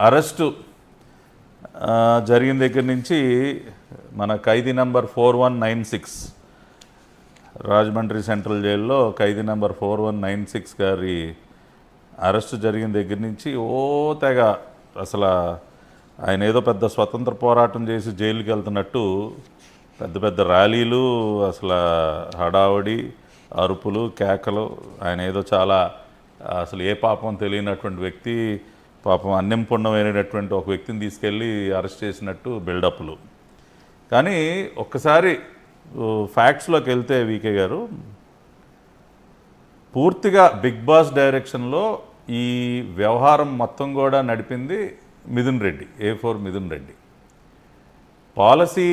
Arrest జరిగిన దగ్గర నుంచి మన ఖైదీ నంబర్ 4196 రాజమండ్రి సెంట్రల్ జైల్లో ఖైదీ నంబర్ 4196 గారి అరెస్టు జరిగిన దగ్గర నుంచి తెగ అసలు ఆయన ఏదో పెద్ద స్వతంత్ర పోరాటం చేసి జైలుకి వెళ్తున్నట్టు పెద్ద పెద్ద ర్యాలీలు, అసలు హడావడి, అరుపులు, కేకలు. ఆయన ఏదో చాలా అసలు ఏ పాపం తెలియనటువంటి వ్యక్తి, పాపం అన్నం పుణ్యమైనటువంటి ఒక వ్యక్తిని తీసుకెళ్ళి అరెస్ట్ చేసినట్టు బిల్డప్లు. కానీ ఒక్కసారి ఫ్యాక్ట్స్లోకి వెళ్తే వీకే గారు, పూర్తిగా బిగ్ బాస్ డైరెక్షన్లో ఈ వ్యవహారం మొత్తం కూడా నడిపింది Mithun Reddy, A4 Mithun Reddy. Policy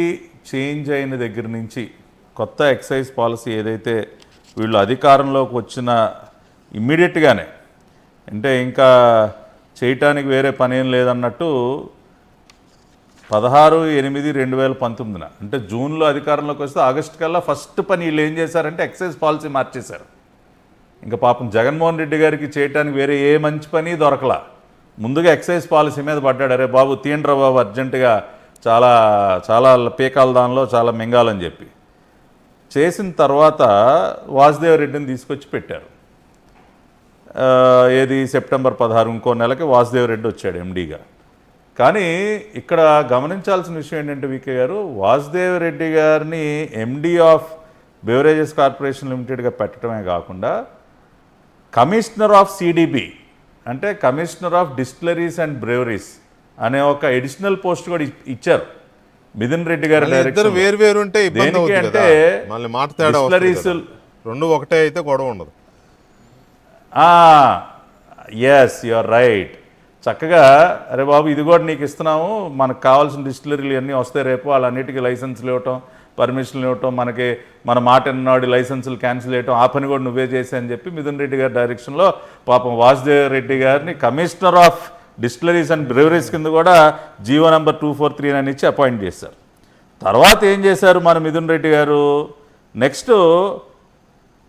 change అయిన దగ్గర నుంచి కొత్త ఎక్సైజ్ పాలసీ ఏదైతే వీళ్ళు అధికారంలోకి వచ్చిన ఇమ్మీడియట్గానే, అంటే ఇంకా చేయటానికి వేరే పనేం లేదన్నట్టు 16/8/2019 అంటే జూన్లో అధికారంలోకి వస్తే ఆగస్టు కల్లా ఫస్ట్ పని వీళ్ళు ఏం చేశారంటే ఎక్సైజ్ పాలసీ మార్చేశారు. ఇంకా పాపం జగన్మోహన్ రెడ్డి గారికి చేయటానికి వేరే ఏ మంచి పని దొరకలా. ముందుగా ఎక్సైజ్ పాలసీ మీద పడ్డాడు. అరే బాబు తీయండ్రా బాబు అర్జెంటుగా, చాలా చాలా పీకాల దానిలో చాలా మింగాలని చెప్పి చేసిన తర్వాత వాసుదేవ్ రెడ్డిని తీసుకొచ్చి పెట్టారు. ఏది సెప్టెంబర్ 16 ఇంకో నెలకి వాసుదేవ్ రెడ్డి వచ్చాడు ఎండీగా. కానీ ఇక్కడ గమనించాల్సిన విషయం ఏంటంటే వీకే గారు, వాసుదేవ్ రెడ్డి గారిని ఎండీ ఆఫ్ బెవరేజెస్ కార్పొరేషన్ లిమిటెడ్గా పెట్టడమే కాకుండా కమిషనర్ ఆఫ్ సిడిబి అంటే commissioner of distilleries and breweries అనే ఒక అడిషనల్ పోస్ట్ కూడా ఇచ్చారు మిథున్ రెడ్డి గారి డైరెక్షన్. వేరు ఉంటే అంటే డిస్టిలరీస్ రెండు ఒకటే అయితే గొడవ ఉండదు. Yes you are right. చక్కగా అరే బాబు ఇది కూడా నీకు ఇస్తున్నాము, మనకు కావాల్సిన డిస్టిలరీలు అన్నీ వస్తాయి రేపు, వాళ్ళన్నిటికీ లైసెన్సులు ఇవ్వటం, పర్మిషన్లు ఇవ్వటం, మనకి మన మాట ఎన్నాడు లైసెన్సులు క్యాన్సిల్ చేయటం, ఆ పని కూడా నువ్వే చేసా అని చెప్పి మిథున్ రెడ్డి గారి డైరెక్షన్లో పాపం వాసుదేవ్ రెడ్డి గారిని commissioner of distilleries and breweries కింద కూడా జీవో నెంబర్ 2439 ఇచ్చి అపాయింట్ చేశారు. తర్వాత ఏం చేశారు మన మిథున్ రెడ్డి గారు, నెక్స్ట్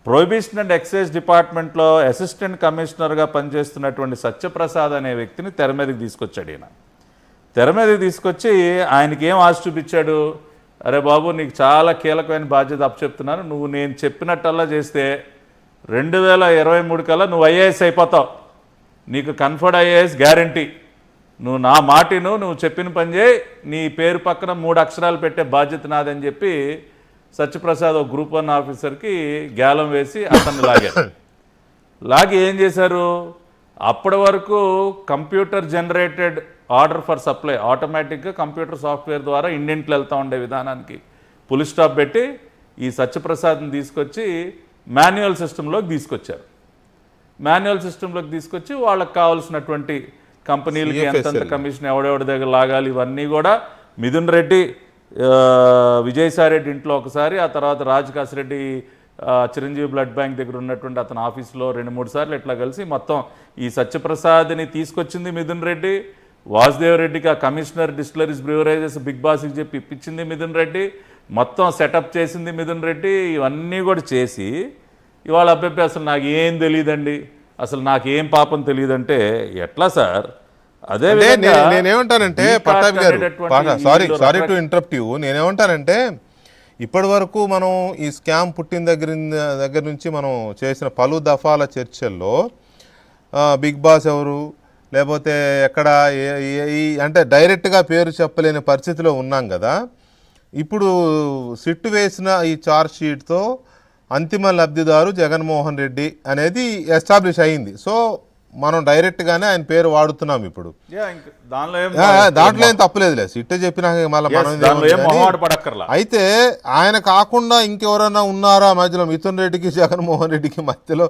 ప్రొహిబిషన్ అండ్ ఎక్సైజ్ డిపార్ట్మెంట్లో అసిస్టెంట్ కమిషనర్గా పనిచేస్తున్నటువంటి సత్యప్రసాద్ అనే వ్యక్తిని తెర మీదకి తీసుకొచ్చాడు. ఈయన తెర మీదకి తీసుకొచ్చి ఆయనకి ఏం ఆశ చూపించాడు, అరే బాబు నీకు చాలా కీలకమైన బాధ్యత అప్పచెప్తున్నాను, నువ్వు నేను చెప్పినట్టల్లా చేస్తే 2023 కల్లా నువ్వు ఐఏఎస్ అయిపోతావు, నీకు కన్ఫర్డ్ ఐఏఎస్ గ్యారంటీ, నువ్వు నా మాటిను, నువ్వు చెప్పిన పని చేయి, నీ పేరు పక్కన 3 అక్షరాలు పెట్టే బాధ్యత నాదని చెప్పి సత్యప్రసాద్ ఒక గ్రూప్ 1 ఆఫీసర్కి గ్యాలం వేసి అతన్ని లాగారు. లాగి ఏం చేశారు, అప్పటి వరకు computer generated order for supply, ఆటోమేటిక్గా కంప్యూటర్ సాఫ్ట్వేర్ ద్వారా ఇండెంట్లు వెళ్తూ ఉండే విధానానికి పులి స్టాప్ పెట్టి ఈ సత్యప్రసాద్ని తీసుకొచ్చి మాన్యువల్ సిస్టంలోకి తీసుకొచ్చారు. మాన్యువల్ సిస్టంలోకి తీసుకొచ్చి వాళ్ళకి కావాల్సినటువంటి కంపెనీలకి ఎంతంత కమిషన్ ఎవడెవడి దగ్గర లాగాలి ఇవన్నీ కూడా మిథున్ రెడ్డి, విజయసాయిరెడ్డి ఇంట్లో ఒకసారి, ఆ తర్వాత రాజకాసిరెడ్డి చిరంజీవి బ్లడ్ బ్యాంక్ దగ్గర ఉన్నటువంటి అతని ఆఫీస్లో 2-3 సార్లు ఇట్లా కలిసి మొత్తం ఈ సత్యప్రసాద్ని తీసుకొచ్చింది మిథున్ రెడ్డి. వాసుదేవ్ రెడ్డికి ఆ కమిషనర్ డిస్టిలరీస్ బ్రూవరేజెస్ బిగ్ బాస్కి చెప్పి ఇప్పించింది మిథున్ రెడ్డి, మొత్తం సెటప్ చేసింది మిథున్ రెడ్డి. ఇవన్నీ కూడా చేసి ఇవాళ అబ్బాయి అసలు నాకు ఏం తెలియదండి, అసలు నాకేం పాపం తెలియదంటే ఎట్లా సార్? అదే నేనేమంటానంటే పట్టాభి గారు, సారీ టు ఇంటరప్ట్ యూ, నేనేమంటానంటే ఇప్పటి వరకు మనం ఈ స్కామ్ పుట్టిన దగ్గర నుంచి మనం చేసిన పలు దఫాల చర్చల్లో బిగ్ బాస్ ఎవరు, లేకపోతే ఎక్కడ అంటే డైరెక్ట్గా పేరు చెప్పలేని పరిస్థితిలో ఉన్నాం కదా. ఇప్పుడు సిట్టు వేసిన ఈ ఛార్జ్ షీట్తో అంతిమ లబ్ధిదారు జగన్మోహన్ రెడ్డి అనేది ఎస్టాబ్లిష్ అయింది. సో మనం డైరెక్ట్గానే ఆయన పేరు వాడుతున్నాం ఇప్పుడు. దాంట్లో ఏం తప్పులేదులే, సిట్టే చెప్పినాక మళ్ళీ. అయితే ఆయన కాకుండా ఇంకెవరన్నా ఉన్నారా మధ్యలో, మిథున్ రెడ్డికి జగన్మోహన్ రెడ్డికి మధ్యలో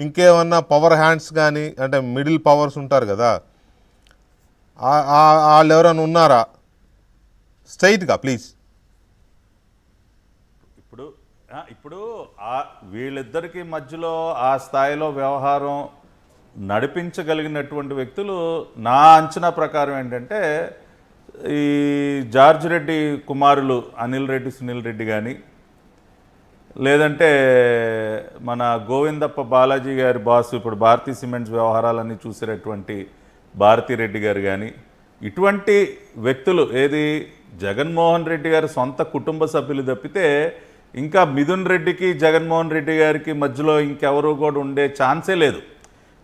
ఇంకేమన్నా పవర్ హ్యాండ్స్ కానీ, అంటే మిడిల్ పవర్స్ ఉంటారు కదా, వాళ్ళు ఎవరైనా ఉన్నారా స్ట్రైట్గా ప్లీజ్? ఇప్పుడు వీళ్ళిద్దరికి మధ్యలో ఆ స్థాయిలో వ్యవహారం నడిపించగలిగినటువంటి వ్యక్తులు నా అంచనా ప్రకారం ఏంటంటే ఈ జార్జ్ రెడ్డి కుమారులు అనిల్ రెడ్డి, సునీల్ రెడ్డి కానీ, లేదంటే మన గోవిందప్ప బాలాజీ గారి బాసు ఇప్పుడు భారతీ సిమెంట్స్ వ్యవహారాలన్నీ చూసేటటువంటి భారతీ రెడ్డి గారు కానీ, ఇటువంటి వ్యక్తులు ఏది జగన్మోహన్ రెడ్డి గారి సొంత కుటుంబ సభ్యులు తప్పితే ఇంకా మిథున్ రెడ్డికి జగన్మోహన్ రెడ్డి గారికి మధ్యలో ఇంకెవరు కూడా ఉండే ఛాన్సే లేదు.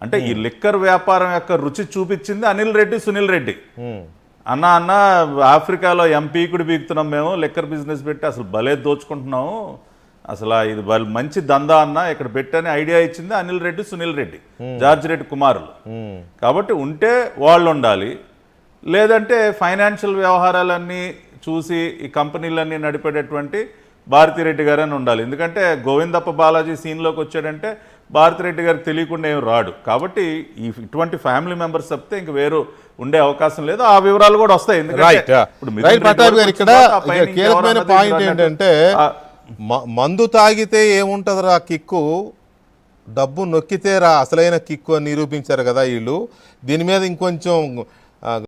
అంటే ఈ లిక్కర్ వ్యాపారం యొక్క రుచి చూపించింది అనిల్ రెడ్డి, సునీల్ రెడ్డి. అన్న ఆఫ్రికాలో ఎంపీకుడు బీగుతున్నాం మేము, లిక్కర్ బిజినెస్ పెట్టి అసలు భలే దోచుకుంటున్నాము, అసలు ఇది మంచి దందా అన్న ఇక్కడ పెట్టని ఐడియా ఇచ్చింది అనిల్ రెడ్డి, సునీల్ రెడ్డి, జార్జ్ రెడ్డి కుమారులు. కాబట్టి ఉంటే వాళ్ళు ఉండాలి, లేదంటే ఫైనాన్షియల్ వ్యవహారాలన్నీ చూసి ఈ కంపెనీలన్నీ నడిపేటటువంటి భారతిరెడ్డి గారని ఉండాలి. ఎందుకంటే గోవిందప్ప బాలాజీ సీన్లోకి వచ్చాడంటే భారతిరెడ్డి గారికి తెలియకుండా ఏం రాడు. కాబట్టి ఇటువంటి ఫ్యామిలీ మెంబర్స్ తప్పితే ఇంక వేరు ఉండే అవకాశం లేదు. ఆ వివరాలు కూడా వస్తాయి. కీలకమైన పాయింట్ ఏంటంటే మందు తాగితే ఏముంటదిరా కిక్కు, డబ్బు నొక్కితే రా అసలైన కిక్కు అని నిరూపించారు కదా వీళ్ళు. దీని మీద ఇంకొంచెం